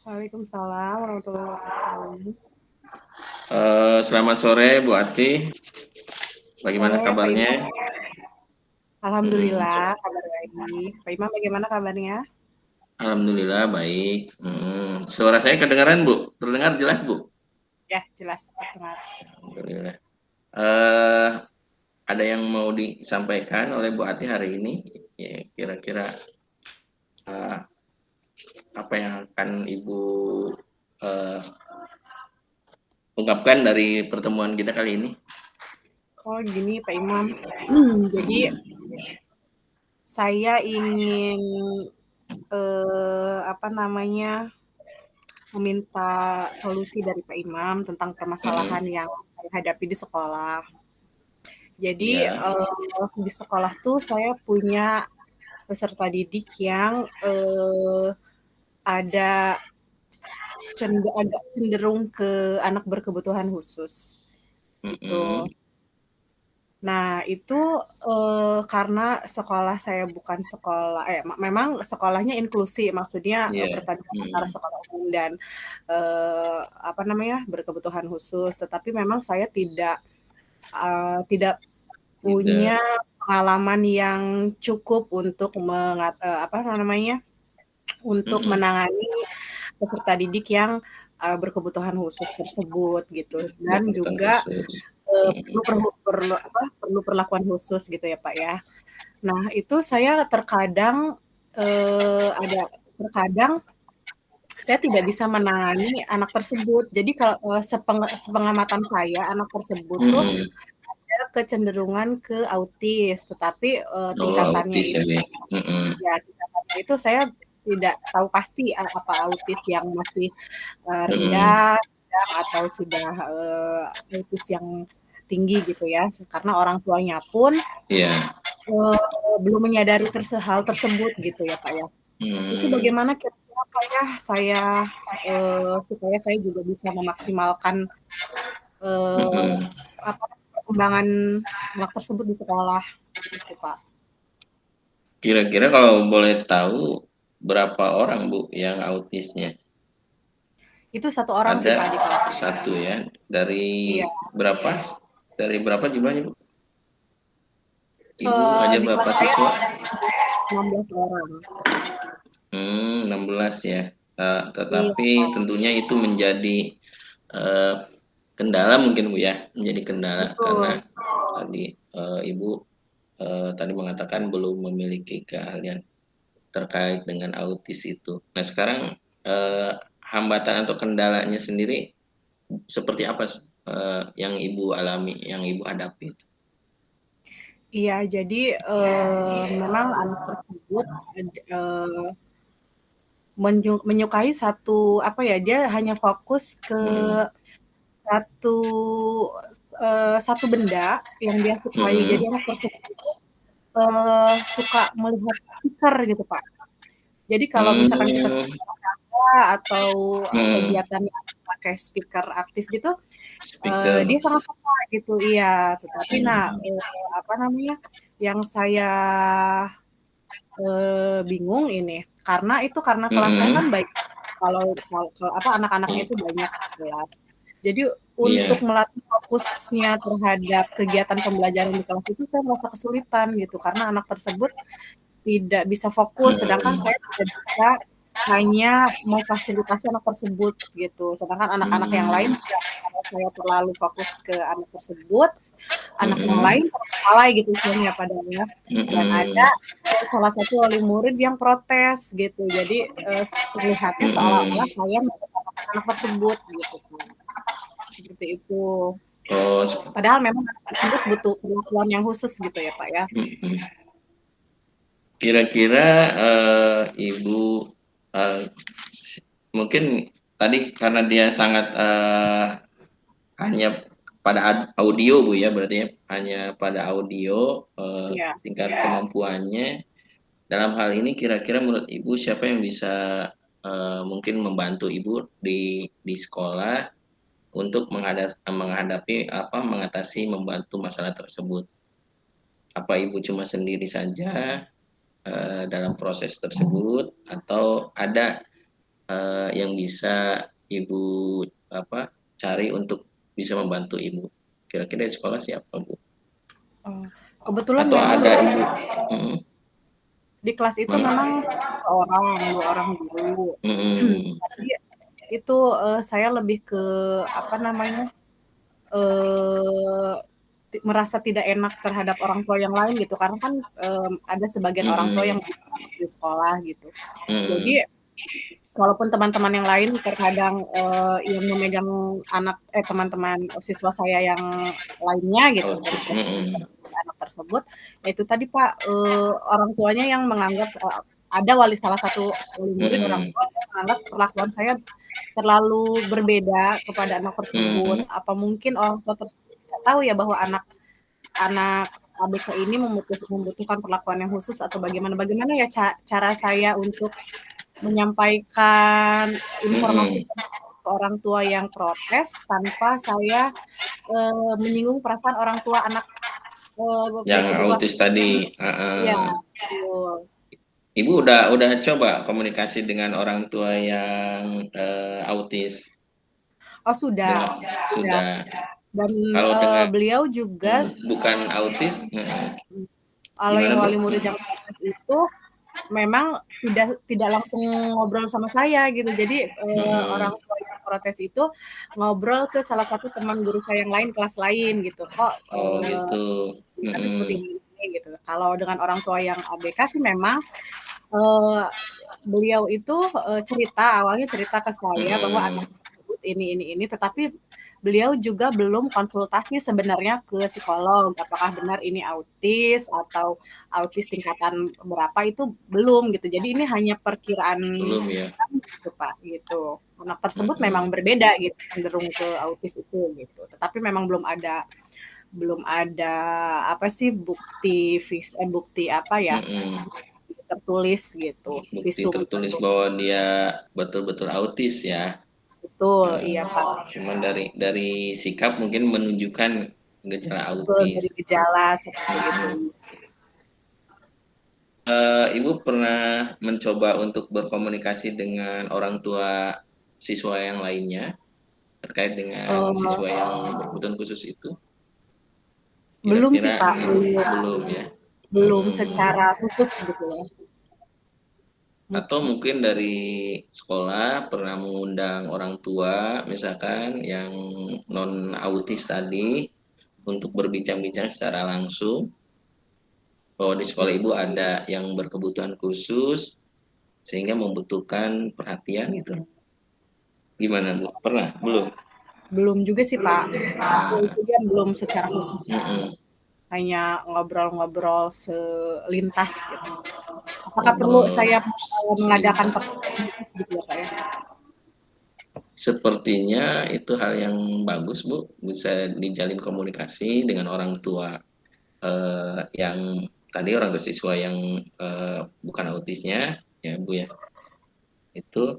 Waalaikumsalam warahmatullahi wabarakatuh. Selamat sore Bu Ati, bagaimana Sore Pak kabarnya? Imam. Alhamdulillah kabar baik. Pak Imam bagaimana kabarnya? Alhamdulillah baik. Suara saya kedengaran Bu? Terdengar jelas Bu? Ya, jelas terdengar. Alhamdulillah. Eh, ada yang mau disampaikan oleh Bu Ati hari ini? Ya, kira-kira eh, apa yang akan Ibu eh, ungkapkan dari pertemuan kita kali ini? Oh, gini Pak Imam. Jadi saya ingin apa namanya? Meminta solusi dari Pak Imam tentang permasalahan Mm-mm. yang saya hadapi di sekolah. Jadi Ya, di sekolah tuh saya punya peserta didik yang ada agak cenderung ke anak berkebutuhan khusus, gitu. mm-mm. Nah, itu, karena sekolah saya bukan sekolah memang sekolahnya inklusi, maksudnya, Ya, perpaduan antara mm-mm. sekolah umum dan, apa namanya, berkebutuhan khusus. Tetapi memang saya tidak Tidak. punya pengalaman yang cukup untuk apa namanya, untuk Mm-mm. menangani peserta didik yang, berkebutuhan khusus tersebut gitu dan Berkebutuhan juga, khusus. perlu Mm-mm. perlu perlakuan khusus gitu ya, Pak, ya. Nah, itu saya terkadang saya tidak bisa menangani anak tersebut. Jadi kalau, sepengamatan saya anak tersebut tuh Mm-mm. ada kecenderungan ke autis, tetapi, Oh, tingkatannya autis ya, itu Be. Mm-mm. ya tingkatannya itu saya tidak tahu pasti apa autis yang masih, Mm-mm. rendah, sedang, atau sudah, autis yang tinggi gitu ya, karena orang tuanya pun, Iya. belum menyadari hal tersebut gitu ya, Pak, ya. Itu Hmm. bagaimana kira-kira, Pak, ya, supaya saya juga bisa memaksimalkan, eee, Mm-mm. apa, perkembangan anak tersebut di sekolah, gitu, Pak. Kira-kira kalau boleh tahu berapa orang Bu yang autisnya? Itu satu orang sih, Ada Pak, di kelas saya. satu ya. Dari Iya, berapa? Dari berapa jumlahnya Bu? Ibu aja di berapa kelas saya siswa? ada 16 orang. 16 ya. Iya, Tetapi Pak, tentunya itu menjadi eh, kendala mungkin Bu ya, menjadi kendala karena betul. tadi Ibu tadi mengatakan belum memiliki keahlian terkait dengan autis itu. Nah, sekarang eh, hambatan atau kendalanya sendiri seperti apa yang Ibu alami, yang Ibu hadapi? Iya, jadi, memang anak tersebut menyukai apa ya, dia hanya fokus ke Hmm. satu, satu benda yang dia sukai. Hmm. Jadi anak tersebut itu, suka melihat stiker gitu, Pak. Jadi kalau misalkan kita Hmm. sedang olahraga atau, Hmm. kegiatan yang pakai speaker aktif gitu, Speaker. dia sangat suka gitu, iya. Tetapi nah, Hmm. apa namanya, yang saya, bingung ini, karena kelas saya kan Hmm. baik, kalau kalau apa, anak-anaknya itu Hmm. banyak di kelas. Jadi untuk Iya. melatih fokusnya terhadap kegiatan pembelajaran di kelas itu saya merasa kesulitan gitu, karena anak tersebut tidak bisa fokus, sedangkan Hmm. saya tidak bisa hanya memfasilitasi anak tersebut gitu. Sedangkan anak-anak yang lain Hmm. juga kalau saya terlalu fokus ke anak tersebut, anak yang Hmm. lain terbengkalai gitu istilahnya padahal ya. Dan ada, Hmm. salah satu wali murid yang protes gitu. Jadi, terlihatnya Hmm. seolah-olah saya mengutamakan anak tersebut gitu kan, seperti itu. Oh. Padahal memang anak tersebut butuh perlakuan yang khusus gitu ya, Pak, ya. Hmm. Kira-kira Ibu eh, mungkin tadi karena dia sangat hanya pada audio Bu ya, berarti ya hanya pada audio Iya. tingkat kemampuannya. Dalam hal ini kira-kira menurut Ibu siapa yang bisa mungkin membantu Ibu di sekolah untuk menghadapi apa mengatasi membantu masalah tersebut? apa Ibu cuma sendiri saja dalam proses tersebut atau ada yang bisa Ibu cari untuk bisa membantu Ibu? Kira-kira di sekolah siapa, Bu? Kebetulan Atau memang ada Ibu? di kelas itu memang orang, 2 orang guru. Tapi itu saya lebih ke merasa tidak enak terhadap orang tua yang lain gitu, karena kan ada sebagian orang tua yang di sekolah gitu. Jadi walaupun teman-teman yang lain terkadang yang memegang teman-teman siswa saya yang lainnya gitu dari anak tersebut, ya itu tadi Pak, orang tuanya yang menganggap ada salah satu wali murid orang tua yang menganggap perlakuan saya terlalu berbeda kepada anak tersebut. Apa mungkin orang tua tersebut tidak tahu ya bahwa anak ABK ini membutuhkan perlakuan yang khusus atau bagaimana? Bagaimana ya cara saya untuk menyampaikan informasi ke orang tua yang protes tanpa saya menyinggung perasaan orang tua anak yang kedua. autis tadi. Iya, betul. Ibu udah coba komunikasi dengan orang tua yang autis? Oh sudah. Sudah. Dan Kalau dengan beliau juga bukan autis, kalau gimana yang Bu? wali murid yang protes itu memang tidak langsung ngobrol sama saya gitu. Jadi orang tua yang protes itu ngobrol ke salah satu teman guru saya yang lain, kelas lain gitu. Kok Oh gitu. tapi seperti ini gitu. Kalau dengan orang tua yang ABK sih memang beliau itu awalnya cerita ke saya bahwa anak tersebut ini, tetapi beliau juga belum konsultasi sebenarnya ke psikolog, apakah benar ini autis atau autis tingkatan berapa itu belum gitu. Jadi ini hanya perkiraan Belum ya. gitu Pak, gitu. Anak tersebut memang berbeda gitu, cenderung ke autis itu gitu. Tetapi memang belum ada bukti tertulis gitu, Bukti visum tertulis tertulis. bahwa dia betul-betul autis ya. Betul, iya Pak. Cuman dari sikap mungkin menunjukkan gejala Betul, dari autis. gejala seperti itu. Ibu pernah mencoba untuk berkomunikasi dengan orang tua siswa yang lainnya terkait dengan siswa yang berkebutuhan khusus itu? Belum sih Kira-kira Pak, belum ya? belum secara khusus gitu ya. Atau mungkin dari sekolah pernah mengundang orang tua misalkan yang non autis tadi untuk berbincang-bincang secara langsung bahwa di sekolah ibu ada yang berkebutuhan khusus sehingga membutuhkan perhatian itu. Gimana Bu? Pernah? Belum? Belum juga sih Pak. Itu dia belum secara khusus. Hanya ngobrol-ngobrol selintas gitu. Apakah perlu saya mengadakan pertemuan khusus gitu ya Pak ya? Sepertinya itu hal yang bagus Bu, bisa dijalin komunikasi dengan orang tua yang tadi orang tua siswa yang bukan autisnya ya Bu ya. Itu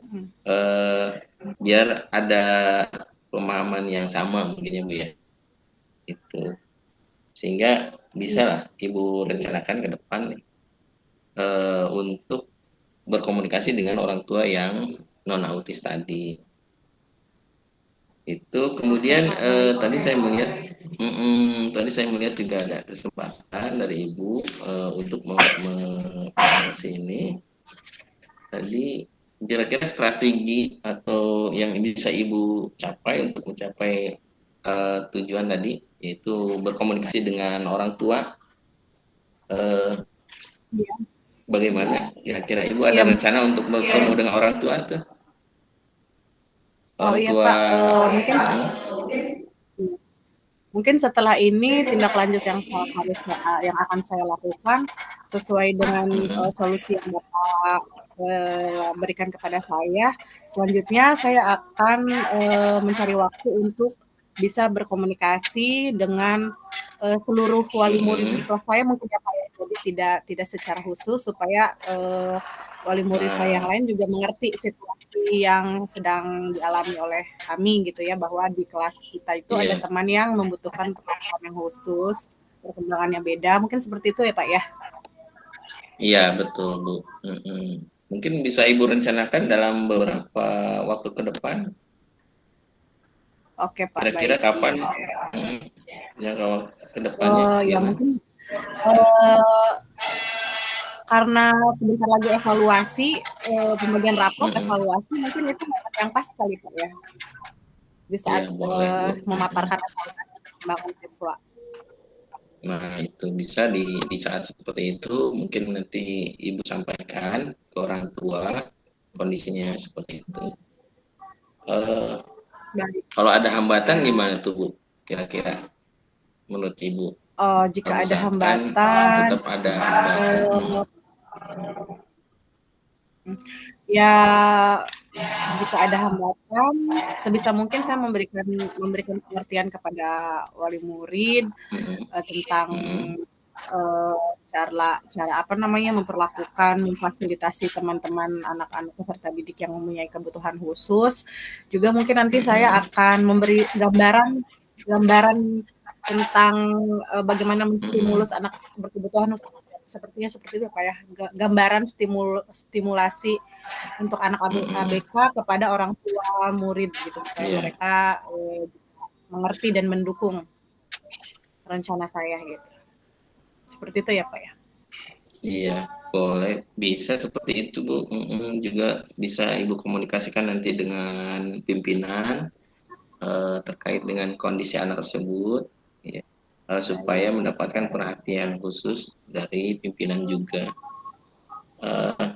biar ada pemahaman yang sama mungkin ya Bu ya. Itu sehingga bisa lah Ibu rencanakan ke depan untuk berkomunikasi dengan orang tua yang non autis tadi. Itu kemudian tadi saya melihat juga ada kesempatan dari Ibu untuk ini tadi kira-kira strategi atau yang bisa Ibu capai untuk mencapai tujuan tadi yaitu berkomunikasi dengan orang tua bagaimana kira-kira Ibu ada rencana untuk bertemu dengan orang tua tuh? Oh iya Pak, mungkin setelah ini tindak lanjut yang akan saya lakukan sesuai dengan solusi yang Bapak berikan kepada saya. Selanjutnya saya akan mencari waktu untuk bisa berkomunikasi dengan seluruh wali murid di kelas saya mungkin ya Pak ya. Jadi tidak secara khusus supaya wali murid saya yang lain juga mengerti situasi yang sedang dialami oleh kami gitu ya, bahwa di kelas kita itu ada teman yang membutuhkan perlakuan yang khusus perkembangannya beda, mungkin seperti itu ya Pak ya? Iya betul Bu. Mungkin bisa Ibu rencanakan dalam beberapa waktu ke depan. Oke Pak, Kira-kira baik, iya. kapan jangka ke depannya Ya gimana? mungkin uh, karena sebentar lagi evaluasi, pembagian rapot, Mm-mm. evaluasi, mungkin itu momen yang pas kali Pak ya, di Iya saat boleh Bu. memaparkan evaluasi perkembangan siswa. Nah itu bisa di saat seperti itu mungkin nanti Ibu sampaikan ke orang tua kondisinya seperti itu. Eh, Baik. Kalau ada hambatan gimana tuh Bu? Kira-kira menurut Ibu? Jika Kalau ada misalkan hambatan, tetap ada hambatan. eh, ya jika ada hambatan, sebisa mungkin saya memberikan pengertian kepada wali murid tentang Mm-mm. cara apa namanya memfasilitasi teman-teman anak-anak peserta didik yang mempunyai kebutuhan khusus. Juga mungkin nanti saya Mm-mm. akan memberi gambaran tentang bagaimana Mm-mm. menstimulus anak berkebutuhan khusus. Sepertinya seperti itu Pak ya. Gambaran stimulasi untuk anak Mm-mm. ABK kepada orang tua murid gitu supaya Iya, mereka mengerti dan mendukung rencana saya gitu. Seperti itu ya Pak ya. iya, boleh. Bisa seperti itu, Bu. Juga bisa Ibu komunikasikan nanti dengan pimpinan terkait dengan kondisi anak tersebut, ya, supaya Baik. mendapatkan perhatian khusus dari pimpinan juga. Eh,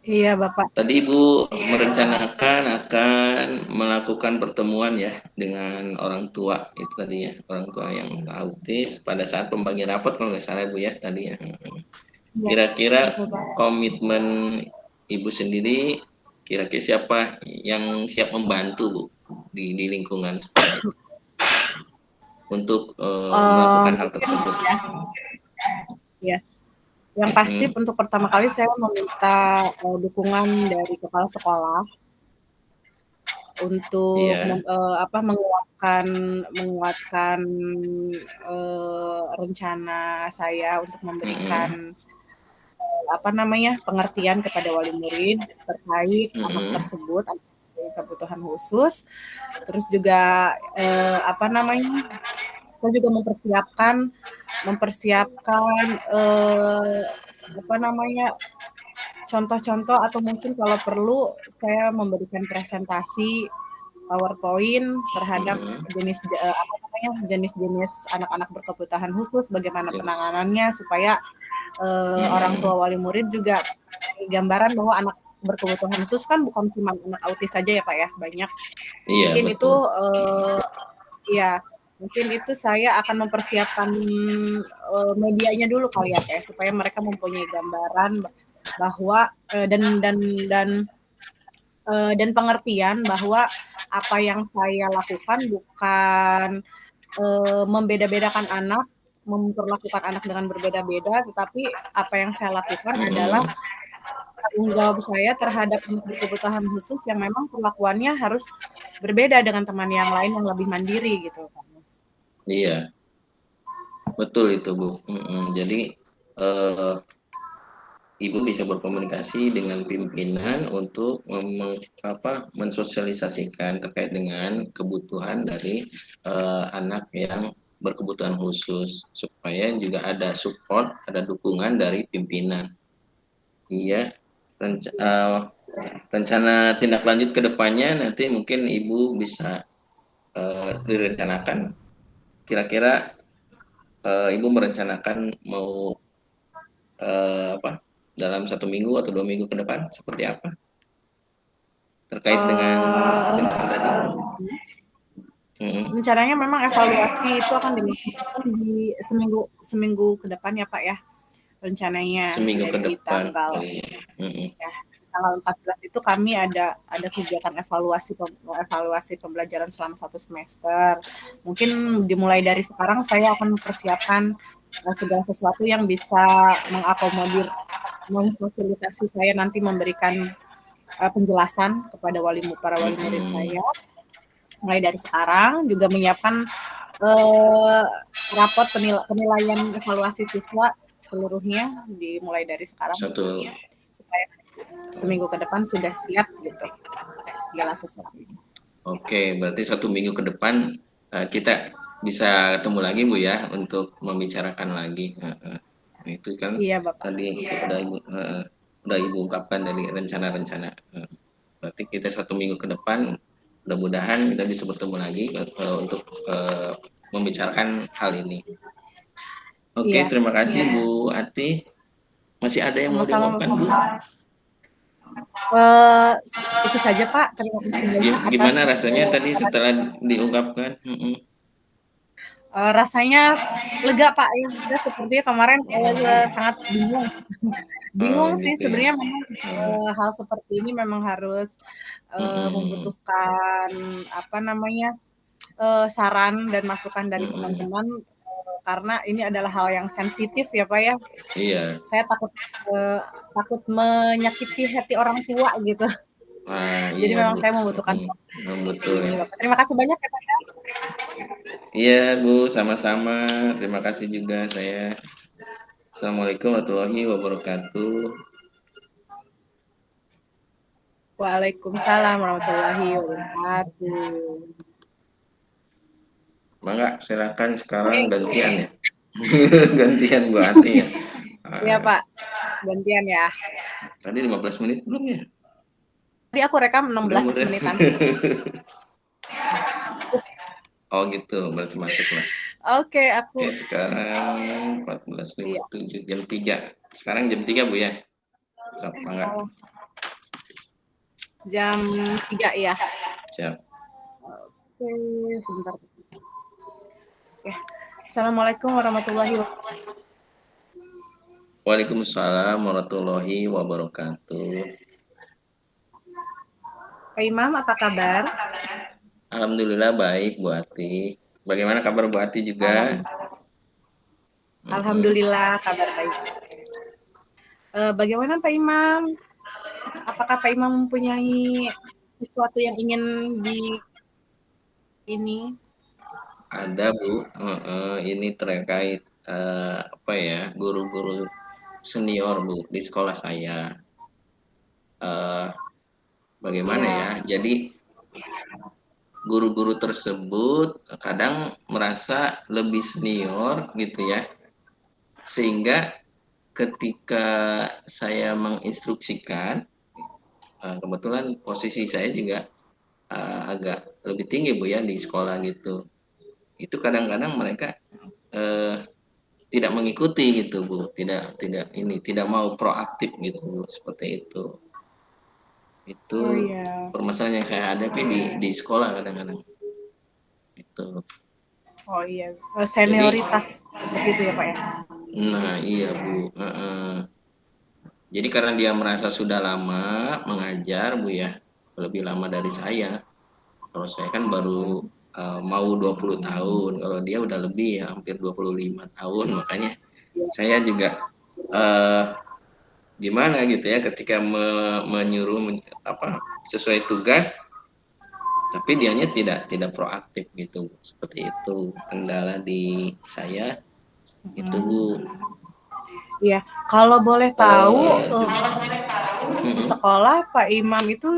Iya Bapak. Tadi Ibu merencanakan akan melakukan pertemuan ya dengan orang tua itu tadi ya, orang tua yang autis pada saat pembagian rapot kalau nggak salah Bu ya tadi ya. Iya, Kira-kira betul Pak. komitmen Ibu sendiri, kira-kira siapa yang siap membantu Bu di lingkungan seperti itu untuk melakukan hal Mungkin tersebut? ya, ya. Yang pasti Mm-mm. untuk pertama kali saya meminta dukungan dari kepala sekolah untuk Iya. menguatkan rencana saya untuk Mm-mm. memberikan apa namanya pengertian kepada wali murid terkait anak Mm-mm. tersebut, anak dengan kebutuhan khusus. Terus juga apa namanya? Saya juga mempersiapkan apa namanya contoh-contoh atau mungkin kalau perlu saya memberikan presentasi PowerPoint terhadap Mm-mm. apa namanya jenis-jenis anak-anak berkebutuhan khusus, bagaimana Jenis. penanganannya supaya orang Mm-mm. tua wali murid juga gambaran bahwa anak berkebutuhan khusus kan bukan cuma anak autis saja ya Pak ya, banyak. Iya Mungkin itu betul. ya mungkin itu saya akan mempersiapkan medianya dulu kali ya Pak ya, supaya mereka mempunyai gambaran bahwa dan pengertian bahwa apa yang saya lakukan bukan membeda-bedakan anak, memperlakukan anak dengan berbeda-beda, tetapi apa yang saya lakukan adalah Mm-mm. tanggung jawab saya terhadap anak berkebutuhan khusus yang memang perlakuannya harus berbeda dengan teman yang lain yang lebih mandiri gitu. Iya, betul itu Bu. Jadi eh, Ibu bisa berkomunikasi dengan pimpinan untuk mensosialisasikan terkait dengan kebutuhan dari anak yang berkebutuhan khusus supaya juga ada support, ada dukungan dari pimpinan. Iya, renc- Iya. eh, rencana tindak lanjut ke depannya nanti mungkin Ibu bisa direncanakan. Kira-kira Ibu merencanakan mau apa dalam 1 minggu atau 2 minggu ke depan seperti apa terkait dengan tindakan tadi? Mm-mm. Rencananya memang evaluasi itu akan dilaksanakan di seminggu seminggu ke depan ya Pak ya, rencananya Seminggu ke dari depan. tanggal Oh iya. Mm-mm. ya tanggal 14 itu kami ada kegiatan evaluasi pembelajaran selama 1 semester. Mungkin dimulai dari sekarang saya akan mempersiapkan segala sesuatu yang bisa mengakomodir, memfasilitasi saya nanti memberikan penjelasan kepada para wali murid Mm-mm. saya. Mulai dari sekarang juga menyiapkan eee, rapot penilaian evaluasi siswa seluruhnya dimulai dari sekarang sih, Satu. supaya seminggu ke depan sudah siap gitu segala sesuatunya. Oke, berarti 1 minggu ke depan kita bisa ketemu lagi Bu ya untuk membicarakan lagi. Nah, itu kan Iya, Bapak. tadi udah Ibu ungkapkan dari rencana-rencana. Berarti kita 1 minggu ke depan mudah-mudahan kita bisa bertemu lagi untuk membicarakan hal ini. Oke, Iya, terima kasih Bu Ati. Masih ada yang mau sama-sama, diungkapkan Bu? Bapak. Eee, itu saja, Pak. Terima kasih banyak atas, Gimana rasanya tadi saran. setelah diungkapkan? Rasanya lega, Pak, ya, saya sepertinya kemarin, sangat bingung. Oh Bingung sih gitu ya. sebenarnya memang, Eh, hal seperti ini memang harus, mm-mm, membutuhkan, apa namanya, saran dan masukan dari mm-mm. teman-teman, karena ini adalah hal yang sensitif ya, Pak, ya. Iya. Saya eee, takut menyakiti hati orang tua gitu. Wah, Jadi iya memang Bu. saya membutuhkan solusi Betul ini, ya. Bapak. Terima kasih banyak ya, Pak, ya. Iya Bu, sama-sama. Terima kasih juga saya. Assalamualaikum warahmatullahi wabarakatuh. Waalaikumsalam warahmatullahi wabarakatuh. Mangga, silakan sekarang Oke, gantian ya. Gantian Bu Ati ya. iya, Ah, Pak, gantian ya. tadi 15 menit belum ya? Tadi aku rekam Udah 16 udah. menitan sih. Oh gitu, berarti masuk lah. Oke, aku Oke, sekarang iya, 14.57 jam 3. Sekarang jam 3 Bu ya. Sok, mangga. salah. Jam 3 ya. Siap. Oke, sebentar. Ya. Assalamualaikum warahmatullahi wabarakatuh. Waalaikumsalam warahmatullahi wabarakatuh. Pak Imam, apa kabar? Alhamdulillah baik Bu Ati. Bagaimana kabar Bu Ati juga? Alham Mm-mm. Alhamdulillah kabar baik. Bagaimana Pak Imam? Apakah Pak Imam mempunyai sesuatu yang ingin di ini? Ada Bu, ini terkait apa ya, guru-guru senior Bu di sekolah saya. Eh, Bagaimana ya? Iya, Jadi guru-guru tersebut kadang merasa lebih senior gitu ya, sehingga ketika saya menginstruksikan, kebetulan posisi saya juga agak lebih tinggi Bu ya di sekolah gitu. Itu kadang-kadang mereka eh, tidak mengikuti gitu Bu, tidak tidak tidak mau proaktif gitu Bu, seperti itu. Itu oh iya, permasalahan yang saya hadapi di sekolah kadang-kadang itu. oh iya, Jadi, senioritas seperti itu ya Pak ya? nah iya Bu. Jadi karena dia merasa sudah lama mengajar Bu ya, lebih lama dari saya. Kalau saya kan baru Mhm. mau 20 tahun, kalau dia udah lebih ya, hampir 25 tahun. Makanya Iya, saya juga eh, gimana gitu ya ketika menyuruh apa sesuai tugas, tapi dianya tidak proaktif gitu. Seperti itu kendala di saya itu Bu. mhm. Iya, kalau boleh tahu, di Mm-mm. sekolah Pak Imam itu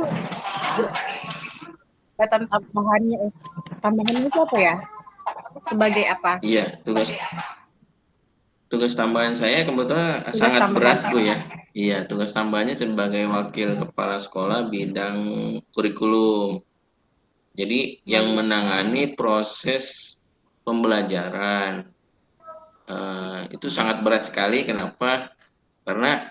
jabatan tambahannya itu apa ya? Sebagai apa? Iya, tugas tugas tambahan saya kebetulan Tugas sangat tambahan? berat Bu ya. Iya, tugas tambahannya sebagai wakil kepala sekolah bidang kurikulum. Jadi Oh yang iya. menangani proses pembelajaran itu sangat berat sekali. Kenapa? Karena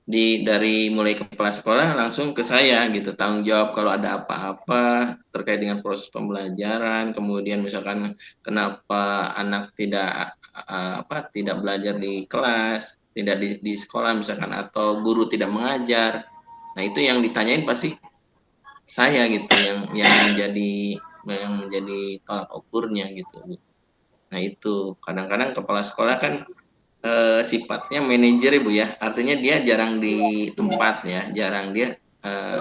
dari mulai kepala sekolah langsung ke saya gitu, tanggung jawab kalau ada apa-apa terkait dengan proses pembelajaran, kemudian misalkan kenapa anak tidak belajar di kelas, tidak di sekolah misalkan, atau guru tidak mengajar. Nah, itu yang ditanyain pasti saya gitu, yang menjadi tolak ukurnya gitu. Nah, itu kadang-kadang kepala sekolah kan sifatnya manajer Ibu ya, artinya dia jarang di tempat ya, jarang dia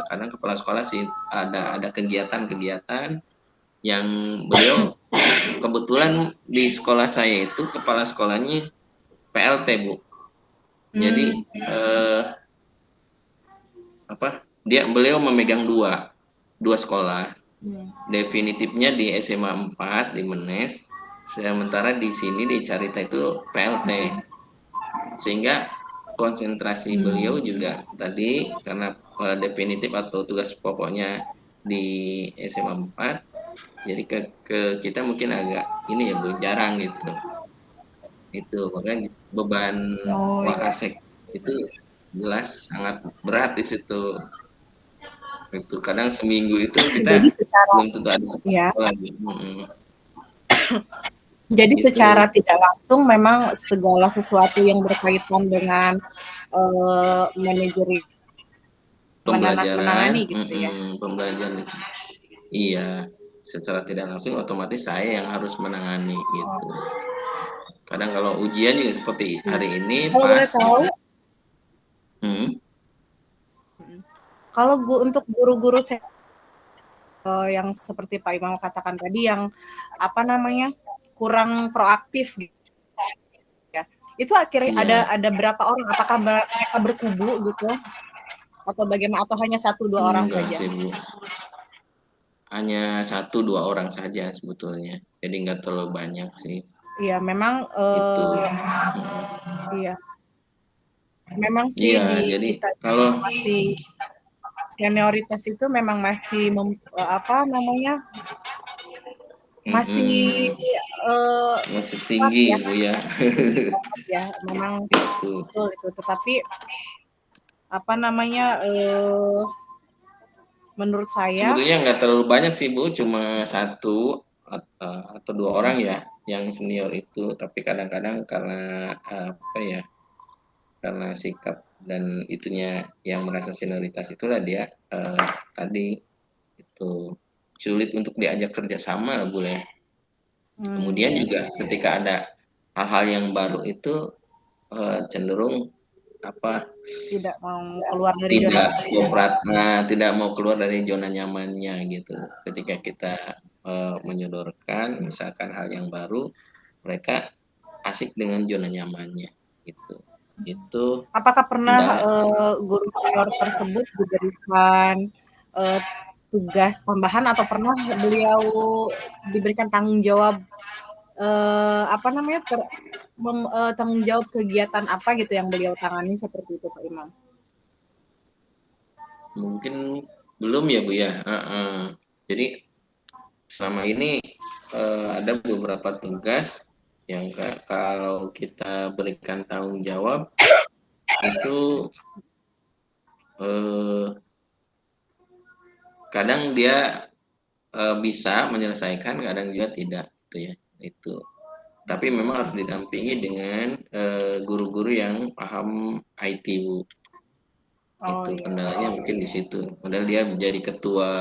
kadang kepala sekolah sih ada kegiatan-kegiatan yang beliau kebetulan di sekolah saya itu kepala sekolahnya PLT, Bu. Jadi beliau memegang dua sekolah. Definitifnya di SMA 4 di Menes, sementara di sini di Carita itu PLT. Sehingga konsentrasi beliau juga tadi karena definitif atau tugas pokoknya di SMA 4, jadi ke kita mungkin agak ini ya Bu, jarang gitu. Itu makanya beban Wakasek itu jelas sangat berat di situ. Itu kadang seminggu itu kita Jadi secara belum tentu ada ya. lagi. Jadi Gitu. secara tidak langsung memang segala sesuatu yang berkaitan dengan manajeri menangani gitu ya. Pembelajaran itu. Iya, secara tidak langsung otomatis saya yang harus menangani gitu. Kadang kalau ujian juga seperti hari ini Kalau boleh pas tahu, gitu. kalau untuk guru-guru yang seperti Pak Imam katakan tadi yang apa namanya kurang proaktif gitu ya, itu akhirnya ada berapa orang? Apakah mereka berkubu gitu atau bagaimana? Atau hanya 1-2 orang Enggak saja? sih Bu, hanya 1-2 orang saja sebetulnya, jadi nggak terlalu banyak sih. Iya memang Itu. iya. Memang sih Iya, di jadi kita kalau masih senioritas itu memang masih apa namanya, masih masih kuat tinggi ya, Bu ya. tinggi banget ya, memang Itu. betul itu. Tetapi apa namanya, menurut saya Sebetulnya nggak terlalu banyak sih Bu, cuma 1 atau 2 orang ya yang senior itu, tapi kadang-kadang karena apa ya, karena sikap dan itunya yang merasa senioritas itulah dia tadi itu sulit untuk diajak kerjasama lah Bu ya. Kemudian iya, juga ketika ada hal-hal yang baru itu cenderung apa tidak mau keluar dari zona tidak tidak mau keluar dari zona nyamannya gitu. Ketika kita menyodorkan misalkan hal yang baru, mereka asik dengan zona nyamannya gitu. Itu apakah pernah, kendala. guru senior tersebut diberikan, tugas tambahan atau pernah beliau diberikan tanggung jawab, apa namanya, tanggung jawab kegiatan apa gitu yang beliau tangani seperti itu Pak Imam? Mungkin belum ya Bu ya. Jadi selama ini ada beberapa tugas yang kalau kita berikan tanggung jawab itu kadang dia bisa menyelesaikan, kadang juga tidak gitu ya. Itu. Tapi memang harus didampingi dengan guru-guru yang paham IT Bu. Oh Itu iya, kendalanya mungkin di situ. Padahal dia menjadi ketua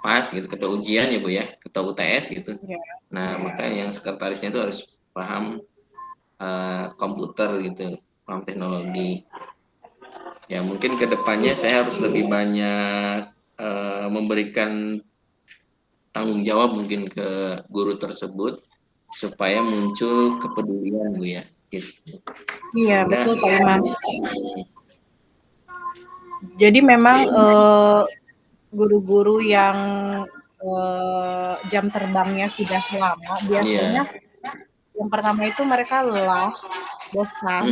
PAS gitu, ketua ujian ya Bu ya, ketua UTS gitu. iya. Nah, maka yang sekretarisnya itu harus paham komputer gitu, paham teknologi. Ya mungkin kedepannya Iya, saya harus lebih banyak memberikan tanggung jawab mungkin ke guru tersebut supaya muncul kepedulian Bu ya. Gitu. iya Sehingga betul Pak Imam. Jadi memang, guru-guru yang, jam terbangnya sudah lama biasanya iya. yang pertama itu mereka lelah, bosan,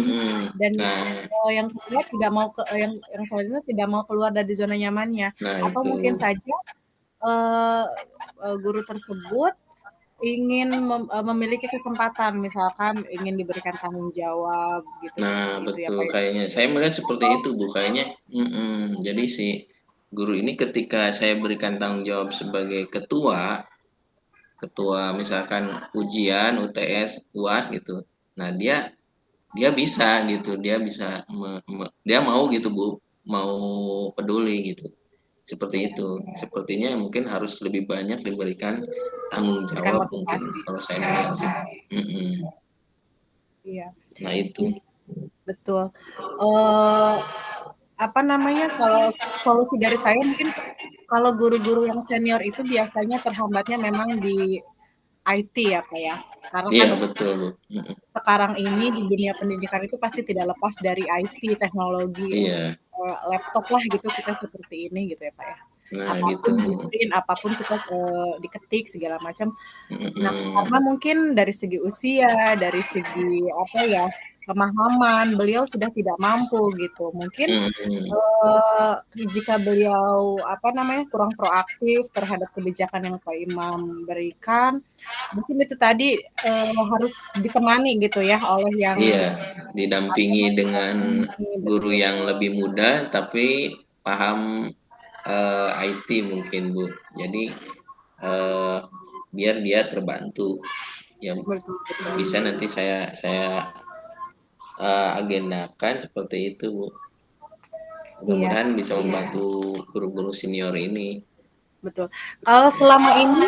dan, Nah, yang kedua tidak mau yang selanjutnya tidak mau keluar dari zona nyamannya. nah Atau itu. mungkin saja, eee guru tersebut ingin memiliki kesempatan, misalkan ingin diberikan tanggung jawab gitu, Nah, seperti itu ya, Pak, betul ya? kayaknya. Saya melihat seperti itu Bu, kayaknya. Jadi si guru ini ketika saya berikan tanggung jawab sebagai ketua, ketua misalkan ujian, UTS, UAS gitu. Nah, dia dia bisa gitu, dia bisa dia mau gitu Bu, mau peduli gitu. Seperti itu. Sepertinya mungkin harus lebih banyak diberikan tanggung Berikan jawab mungkin motivasi. kalau saya melihat sih. Iya, Nah, itu. betul. Apa namanya, kalau solusi dari saya mungkin kalau guru-guru yang senior itu biasanya terhambatnya memang di IT ya, Pak, ya. Karena Iya kan betul, Bu. Mhm. sekarang ini di dunia pendidikan itu pasti tidak lepas dari IT, teknologi, Iya. laptop lah gitu kita seperti ini gitu ya, Pak, ya. Nah gitu, Apapun di-print, apapun kita, diketik segala macam. Nah, karena mhm. mungkin dari segi usia, dari segi apa ya, pemahaman, beliau sudah tidak mampu gitu. Mungkin, Mhm. jika beliau apa namanya, kurang proaktif terhadap kebijakan yang Pak Imam berikan, mungkin itu tadi, harus ditemani gitu ya oleh yang Iya, apa didampingi namanya, dengan guru betul. yang lebih muda tapi paham, IT mungkin, Bu. Jadi, eee, biar dia terbantu. Ya Betul betul. bisa nanti saya, agendakan seperti itu, Bu. Iya, Mudah-mudahan bisa membantu guru-guru senior ini. betul. Kalau selama ini,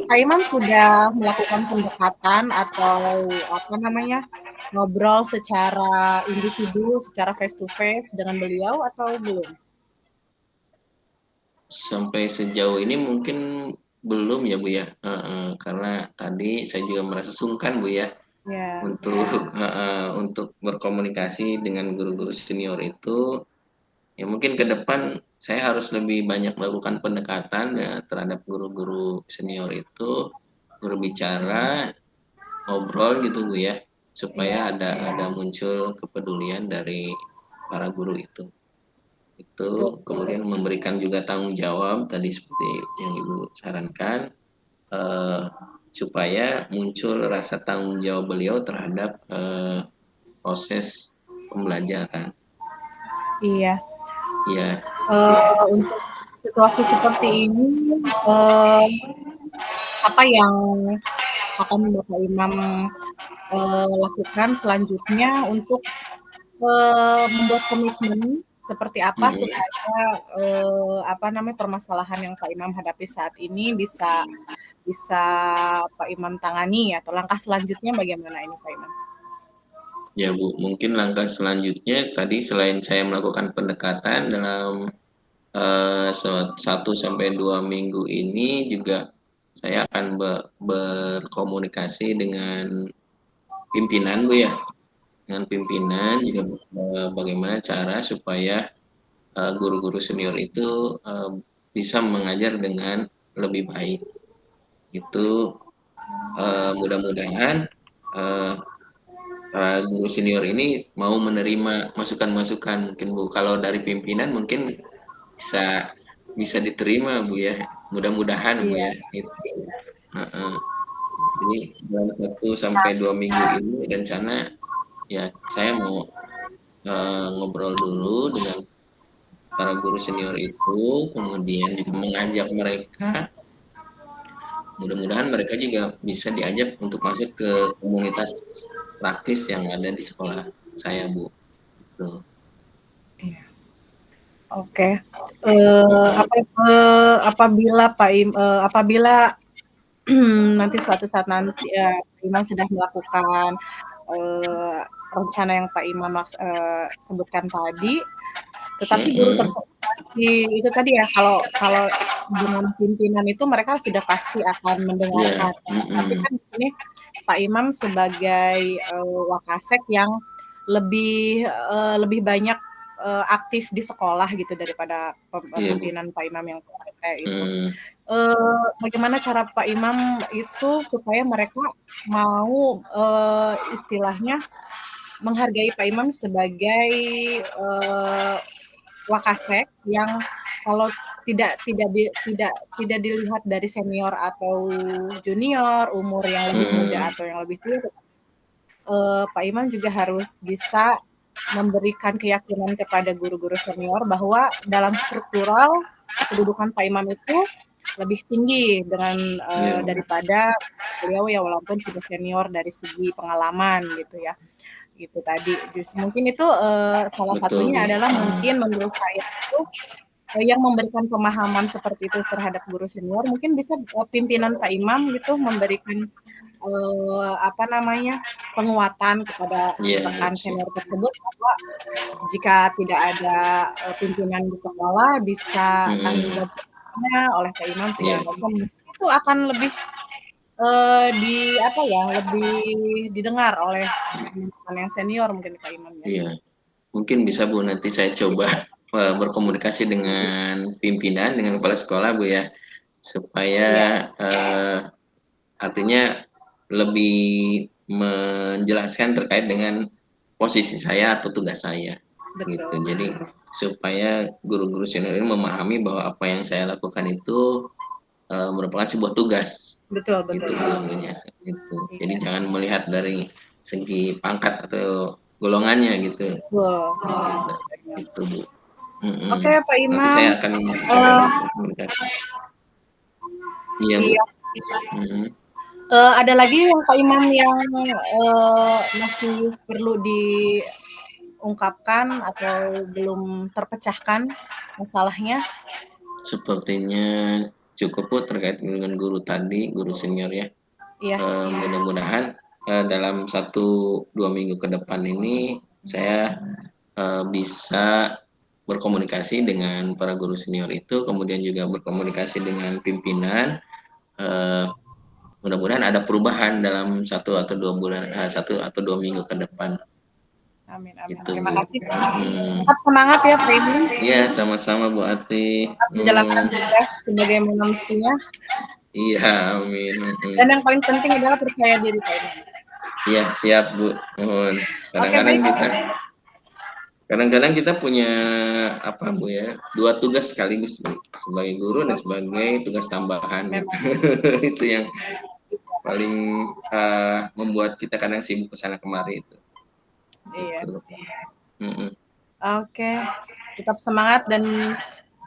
Pak Imam sudah melakukan pendekatan atau apa namanya, ngobrol secara individu, secara face to face dengan beliau atau belum? Sampai sejauh ini mungkin belum ya, Bu, ya? Heeh, karena tadi saya juga merasa sungkan, Bu, ya, Ya, untuk heeh, untuk berkomunikasi dengan guru-guru senior itu. Ya mungkin ke depan saya harus lebih banyak melakukan pendekatan ya terhadap guru-guru senior itu, berbicara, ngobrol gitu, Bu, ya, supaya iya, ada muncul kepedulian dari para guru itu. Itu betul betul. kemudian memberikan juga tanggung jawab tadi seperti yang Ibu sarankan, eee, supaya muncul rasa tanggung jawab beliau terhadap, proses pembelajaran. Iya, Iya, untuk situasi seperti ini, eee, apa yang akan Bapak Imam, lakukan selanjutnya untuk membuat komitmen seperti apa mhm. supaya, apa namanya, permasalahan yang Pak Imam hadapi saat ini bisa bisa Pak Imam tangani atau langkah selanjutnya bagaimana ini Pak Imam? Ya, Bu, mungkin langkah selanjutnya tadi selain saya melakukan pendekatan dalam, 1 sampai 2 minggu ini juga saya akan berkomunikasi dengan pimpinan, Bu, ya, dengan pimpinan juga, bagaimana cara supaya, guru-guru senior itu, bisa mengajar dengan lebih baik. Itu, mudah-mudahan, eee para guru senior ini mau menerima masukan-masukan mungkin, Bu. Kalau dari pimpinan mungkin bisa bisa diterima, Bu, ya. Mudah-mudahan, Bu, Iya, ya, itu. Heeh. Jadi dalam 1 sampai 2 minggu ini rencana ya saya mau, ngobrol dulu dengan para guru senior itu, kemudian juga mengajak mereka, mudah-mudahan mereka juga bisa diajak untuk masuk ke komunitas praktis yang ada di sekolah saya, Bu, gitu. iya. Oke, Mhm. apabila apabila nanti suatu saat nanti, Pak Imam sudah melakukan, eee, rencana yang Pak Imam sebutkan tadi, tetapi guru Mhm, tersebut masih itu tadi ya, kalau kalau dengan pimpinan itu mereka sudah pasti akan iya, mendengarkan. Tapi mhm, kan di sini Pak Imam sebagai, Wakasek yang lebih banyak, aktif di sekolah gitu daripada iya, Bu, pimpinan Pak Imam yang kayak itu. mhm, Bagaimana cara Pak Imam itu supaya mereka mau, istilahnya menghargai Pak Imam sebagai, Wakasek yang kalau tidak dilihat dari senior atau junior, umur yang lebih muda mhm, atau yang lebih tua, Pak Imam juga harus bisa memberikan keyakinan kepada guru-guru senior bahwa dalam struktural kedudukan Pak Imam itu lebih tinggi dengan, iya, Bu, daripada beliau ya walaupun sudah senior dari segi pengalaman gitu ya. Itu tadi, mungkin itu, salah betul, satunya Bu, adalah mungkin menurut saya itu, yang memberikan pemahaman seperti itu terhadap guru senior mungkin bisa, pimpinan Pak Imam gitu memberikan, apa namanya, penguatan kepada iya, rekan betul, senior tersebut bahwa jika tidak ada, pimpinan di sekolah bisa tanggung mhm, jawab guru-gurunya, oleh Pak Imam segala Iya. macam, itu akan lebih, di apa ya, lebih didengar oleh teman-teman yang senior mungkin Pak Imam ya. Iya. Mungkin bisa Bu, nanti saya coba, berkomunikasi dengan pimpinan, dengan kepala sekolah Bu ya, supaya, Iya, artinya lebih menjelaskan terkait dengan posisi saya atau tugas saya, gitu. betul. Jadi supaya guru-guru senior ini memahami bahwa apa yang saya lakukan itu, merupakan sebuah tugas, Betul gitu betul, Bu, Pak. intinya itu. Jadi Iya, jangan melihat dari segi pangkat atau golongannya gitu, betul betul, Pak Imam. gitu Bu. Oke, Pak Nanti Imam, saya akan eee, berkomunikasi. Iya Bu. iya, Mhm. ada lagi yang Pak Imam yang, masih perlu diungkapkan atau belum terpecahkan masalahnya? Sepertinya cukup Bu terkait dengan guru tadi, guru senior ya. Iya, Mudah-mudahan, dalam 1-2 minggu ke depan ini saya, bisa berkomunikasi dengan para guru senior itu, kemudian juga berkomunikasi dengan pimpinan, eee, mudah-mudahan ada perubahan dalam 1 atau 2 bulan, 1 atau 2 minggu ke depan, amin amin. gitu Terima Bu. kasih, Pak Imam. Mhm. Tetap semangat ya, Pak Imam, Iya, sama-sama Bu Ati. tetap menjalankan tugas sebagaimana mestinya, Iya, amin, dan yang paling penting adalah percaya diri, Pak Imam. Iya, siap Bu, mohon. Oke, Kadang-kadang baik. kita kadang-kadang kita punya apa Bu ya, 2 tugas sekaligus Bu, sebagai guru dan Betul, sebagai tugas tambahan gitu. memang. Itu yang paling, membuat kita kadang sibuk ke sana kemari itu, Iya, gitu. betul. Mhm. Oke, tetap semangat dan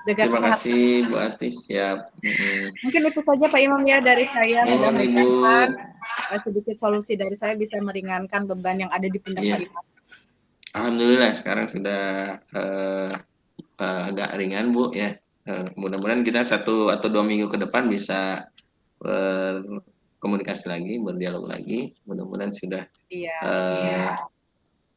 jaga Terima kesehatan. kasih Bu Ati, siap, mhm. Mungkin itu saja Pak Imam ya dari saya, Mohon Ibu, mudah-mudahan, sedikit solusi dari saya bisa meringankan beban yang ada di pundak Pak iya, Imam. alhamdulillah sekarang sudah, agak ringan Bu ya, mudah-mudahan kita 1 atau 2 minggu ke depan bisa berkomunikasi lagi, berdialog lagi, mudah-mudahan sudah, Iya, eee,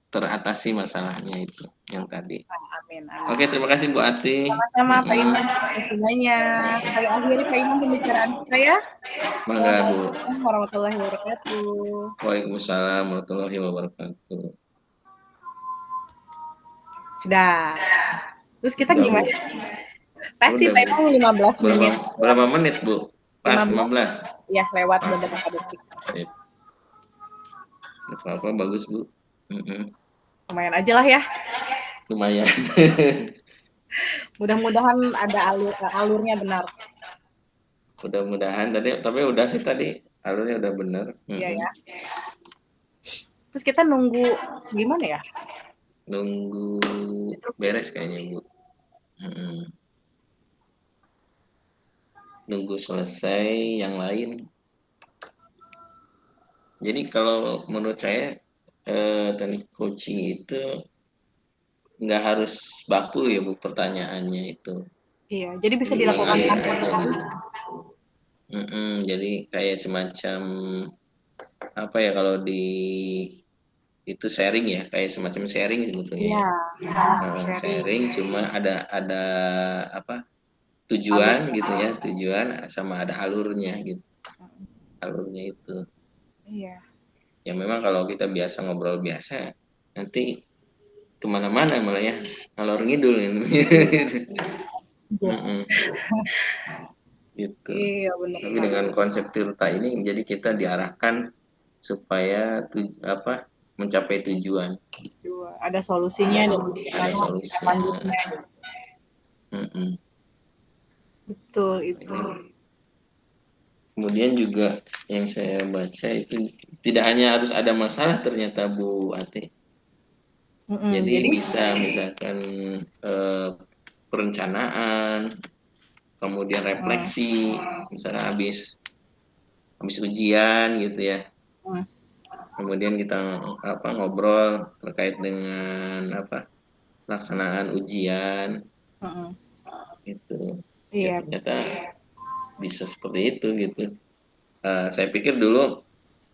teratasi masalahnya itu yang tadi. amin amin. Oke, terima kasih Bu Ati, Sama-sama Pak mhm, Imam, terima kasih banyak. Saya akhiri Pak Imam pembicaraan kita ya. mangga Bu. Wassalamualaikum warahmatullahi wabarakatuh. Waalaikumsalam warahmatullahi wabarakatuh. Sudah. Terus kita Udah Bu, gimana? Pasti udah Pak Bu. Imam 15 Berapa menit. berapa menit Bu? Pas 15 15? ya lewat Pas, beberapa detik. sip, nggak apa-apa, bagus Bu, mhm, Lumayan aja lah ya. lumayan. Mudah-mudahan ada alurnya benar. Mudah-mudahan tadi tapi udah sih tadi, alurnya udah bener, Iya mhm. ya. Terus kita nunggu gimana ya? Nunggu Instruksi. beres kayaknya Bu, mhm. Nunggu selesai yang lain. Jadi kalau menurut saya, teknik coaching itu nggak harus baku ya Bu pertanyaannya itu. Iya, jadi bisa Jadi dilakukan mengalir kapan aja aja gitu. bisa. Jadi kayak semacam apa ya kalau di itu sharing ya, kayak semacam sharing sebetulnya Iya, ya. sharing Sharing cuma ada apa, tujuan alurnya. gitu ya, tujuan sama ada alurnya gitu, Mhm. alurnya itu. Iya. Ya memang kalau kita biasa ngobrol biasa, nanti kemana-mana malah ya, ngalor ngidul gitu. Iya. Iya. Mhm, gitu. Iya benar Tapi Pak. dengan konsep Tirta ini jadi kita diarahkan supaya apa, mencapai tujuan. Dua, ada solusinya dan Ada bagaimana tindak solusi, lanjutnya gitu. mhm. Betul itu. Ini kemudian juga yang saya baca itu tidak hanya harus ada masalah ternyata Bu Ati. Mhm, Jadi jadi bisa misalkan, perencanaan, kemudian mhm, refleksi, misalnya habis habis ujian gitu ya, mhm, kemudian kita apa, ngobrol terkait dengan apa, pelaksanaan ujian mhm. gitu. Ya Iya, ternyata bisa seperti itu gitu. Saya pikir dulu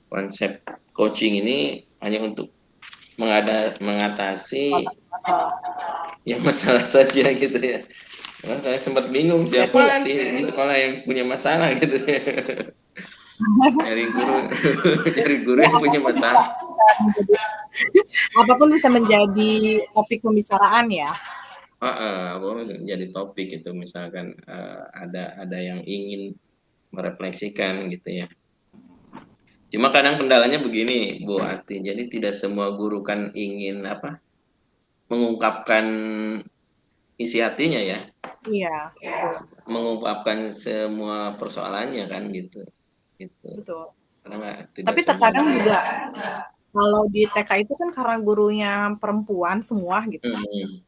konsep coaching ini hanya untuk mengatasi mengatasi masalah. yang masalah saja gitu ya. Karena saya sempat bingung Berarti siapa di sekolah yang punya masalah gitu. Nyari guru nyari guru ya yang punya apapun bisa masalah. bisa menjadi apapun bisa menjadi topik pembicaraan ya. Boleh jadi topik itu misalkan, ada yang ingin merefleksikan gitu ya. Cuma kadang kendalanya begini Bu Ati, jadi tidak semua guru kan ingin apa, mengungkapkan isi hatinya ya, Iya, betul mengungkapkan semua persoalannya kan gitu, gitu. betul. Karena tidak Tapi semua terkadang guru. juga kalau di TK itu kan karena gurunya perempuan semua gitu. Mhm,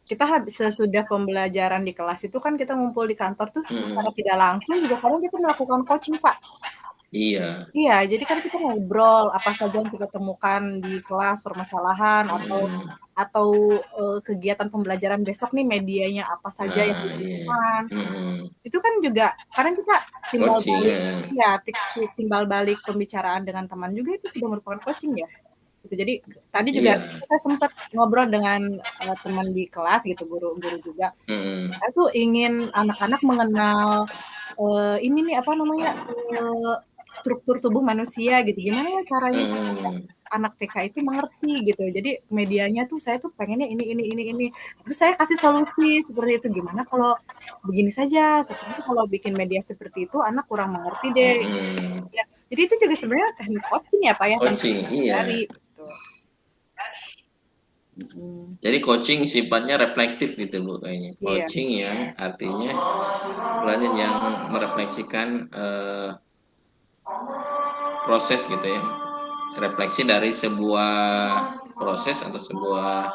Kita sesudah pembelajaran di kelas itu kan kita ngumpul di kantor tuh secara mhm. tidak langsung juga kadang kita melakukan coaching, Pak. Iya, Iya, jadi kan kita ngobrol apa saja yang kita temukan di kelas, permasalahan mhm. atau, kegiatan pembelajaran besok nih medianya apa saja yang Nah, iya, dibutuhkan. mhm. Itu kan juga kadang kita timbal Coaching, balik ya, timbal balik pembicaraan dengan teman juga itu sudah merupakan coaching ya, gitu. Jadi tadi juga iya, kita sempat ngobrol dengan, teman di kelas gitu, guru-guru juga. mhm, Saya tuh ingin anak-anak mengenal, ini nih, apa namanya, struktur tubuh manusia gitu, gimana ya caranya supaya mhm, anak TK itu mengerti gitu. Jadi medianya tuh saya tuh pengennya ini. Terus saya kasih solusi seperti itu, gimana kalau begini saja, seperti kalau bikin media seperti itu anak kurang mengerti deh, mhm. ya. Jadi itu juga sebenarnya teknik coaching ya, Pak, ya, tanpa Coaching, disadari, iya. betul. Mhm, Jadi coaching sifatnya reflektif gitu Bu kayaknya. iya Coaching yang artinya pelajaran yang merefleksikan, proses gitu ya, refleksi dari sebuah proses atau sebuah,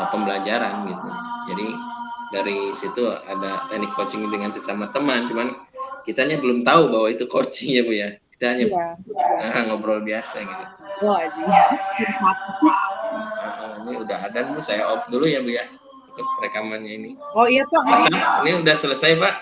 pembelajaran gitu. Jadi dari situ ada teknik coaching dengan sesama teman, cuman kitanya belum tahu bahwa itu coaching ya Bu ya. Kita hanya iya, betul. ngobrol biasa gitu. Astagfirullahaladzim. Ini udah adzan Bu, saya off dulu ya Bu ya, untuk rekamannya ini. Oh iya, Pak, Mas, ini udah selesai Pak?